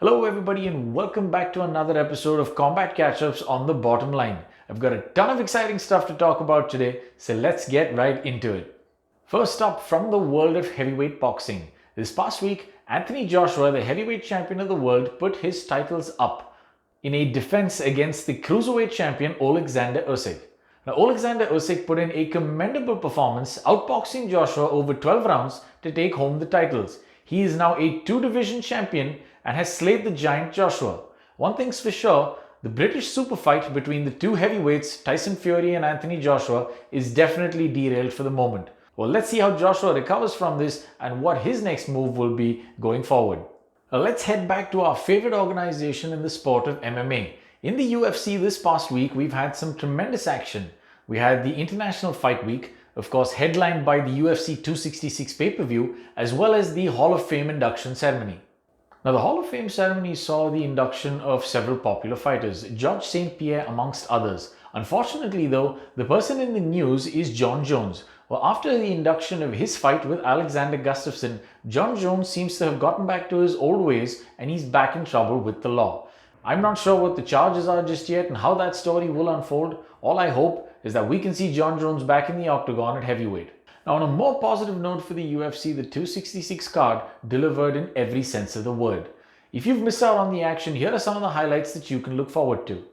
Hello everybody and welcome back to another episode of Combat Catchups on the Bottom Line. I've got a ton of exciting stuff to talk about today, so let's get right into it. First up, from the world of heavyweight boxing. This past week, Anthony Joshua, the heavyweight champion of the world, put his titles up in a defense against the cruiserweight champion Alexander Usyk. Now, Alexander Usyk put in a commendable performance, outboxing Joshua over 12 rounds to take home the titles. He is now a two-division champion and has slayed the giant Joshua. One thing's for sure, the British super fight between the two heavyweights, Tyson Fury and Anthony Joshua, is definitely derailed for the moment. Well, let's see how Joshua recovers from this and what his next move will be going forward. Now, let's head back to our favorite organization in the sport of MMA. In the UFC this past week, we've had some tremendous action. We had the International Fight Week, of course headlined by the UFC 266 pay-per-view, as well as the Hall of Fame induction ceremony. Now, the Hall of Fame ceremony saw the induction of several popular fighters, Georges St-Pierre amongst others. Unfortunately though, the person in the news is Jon Jones. Well, after the induction of his fight with Alexander Gustafsson, Jon Jones seems to have gotten back to his old ways and he's back in trouble with the law. I'm not sure what the charges are just yet and how that story will unfold. All I hope is that we can see Jon Jones back in the octagon at heavyweight. Now, on a more positive note for the UFC, the 266 card delivered in every sense of the word. If you've missed out on the action, here are some of the highlights that you can look forward to.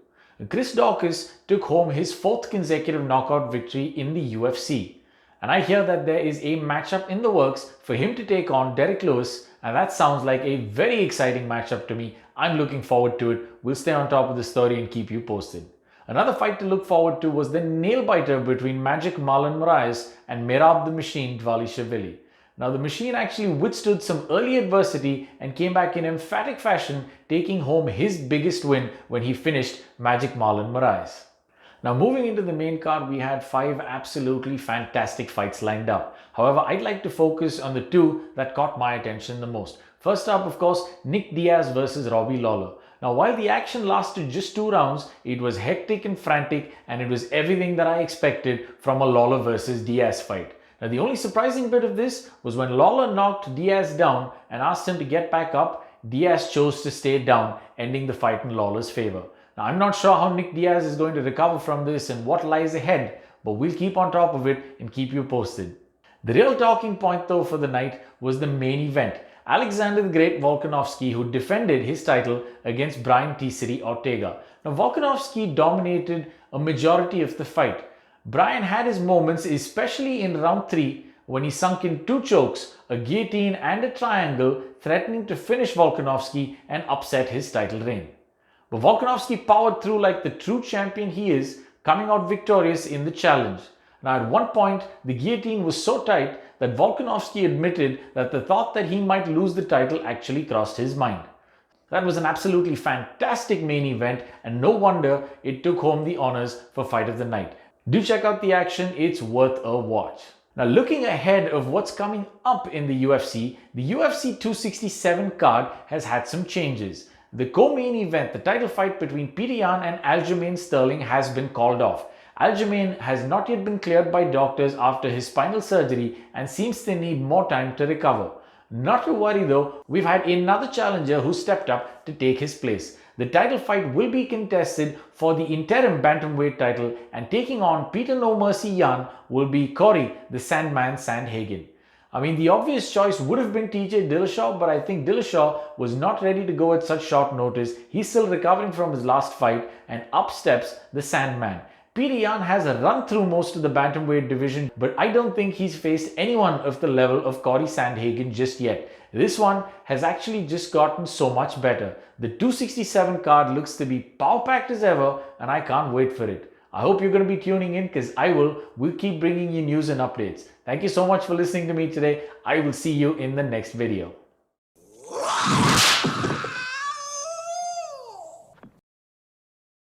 Chris Daukaus took home his fourth consecutive knockout victory in the UFC. And I hear that there is a matchup in the works for him to take on Derek Lewis, and that sounds like a very exciting matchup to me. I'm looking forward to it. We'll stay on top of the story and keep you posted. Another fight to look forward to was the nail-biter between Magic Marlon Moraes and Merab the Machine Dvalishvili. Now, the Machine actually withstood some early adversity and came back in emphatic fashion, taking home his biggest win when he finished Magic Marlon Moraes. Now, moving into the main card, we had 5 absolutely fantastic fights lined up. However, I'd like to focus on the 2 that caught my attention the most. First up, of course, Nick Diaz versus Robbie Lawler. Now, while the action lasted just 2 rounds, it was hectic and frantic, and it was everything that I expected from a Lawler versus Diaz fight. Now, the only surprising bit of this was when Lawler knocked Diaz down and asked him to get back up, Diaz chose to stay down, ending the fight in Lawler's favor. Now, I'm not sure how Nick Diaz is going to recover from this and what lies ahead, but we'll keep on top of it and keep you posted. The real talking point though for the night was the main event. Alexander the Great Volkanovski, who defended his title against Brian T. City Ortega. Now, Volkanovski dominated a majority of the fight. Brian had his moments, especially in round 3, when he sunk in 2 chokes, a guillotine and a triangle, threatening to finish Volkanovski and upset his title reign. But Volkanovski powered through like the true champion he is, coming out victorious in the challenge. Now, at one point, the guillotine was so tight that Volkanovski admitted that the thought that he might lose the title actually crossed his mind. That was an absolutely fantastic main event, and no wonder it took home the honors for Fight of the Night. Do check out the action, it's worth a watch. Now, looking ahead of what's coming up in the UFC 267 card has had some changes. The co-main event, the title fight between Peter Yan and Aljamain Sterling, has been called off. Aljamain has not yet been cleared by doctors after his spinal surgery and seems to need more time to recover. Not to worry though, we've had another challenger who stepped up to take his place. The title fight will be contested for the interim bantamweight title, and taking on Peter No Mercy Yan will be Corey the Sandman Sandhagen. I mean, the obvious choice would have been TJ Dillashaw, but I think Dillashaw was not ready to go at such short notice. He's still recovering from his last fight, and up steps the Sandman. Peter Yan has run through most of the bantamweight division, but I don't think he's faced anyone of the level of Corey Sandhagen just yet. This one has actually just gotten so much better. The 267 card looks to be power-packed as ever, and I can't wait for it. I hope you're going to be tuning in, because I will. We'll keep bringing you news and updates. Thank you so much for listening to me today. I will see you in the next video.